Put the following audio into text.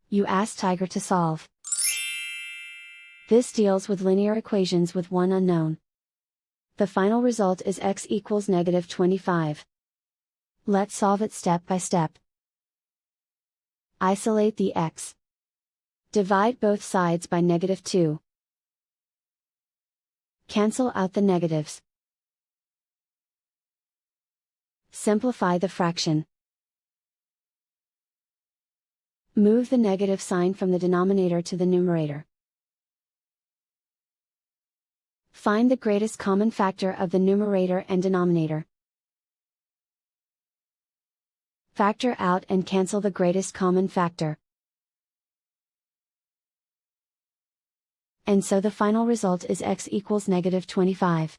You ask Tiger to solve. This deals with linear equations with one unknown. The final result is x equals -25. Let's solve it step by step. Isolate the x. Divide both sides by -2. Cancel out the negatives. Simplify the fraction. Move the negative sign from the denominator to the numerator. Find the greatest common factor of the numerator and denominator. Factor out and cancel the greatest common factor. And so the final result is x equals -25.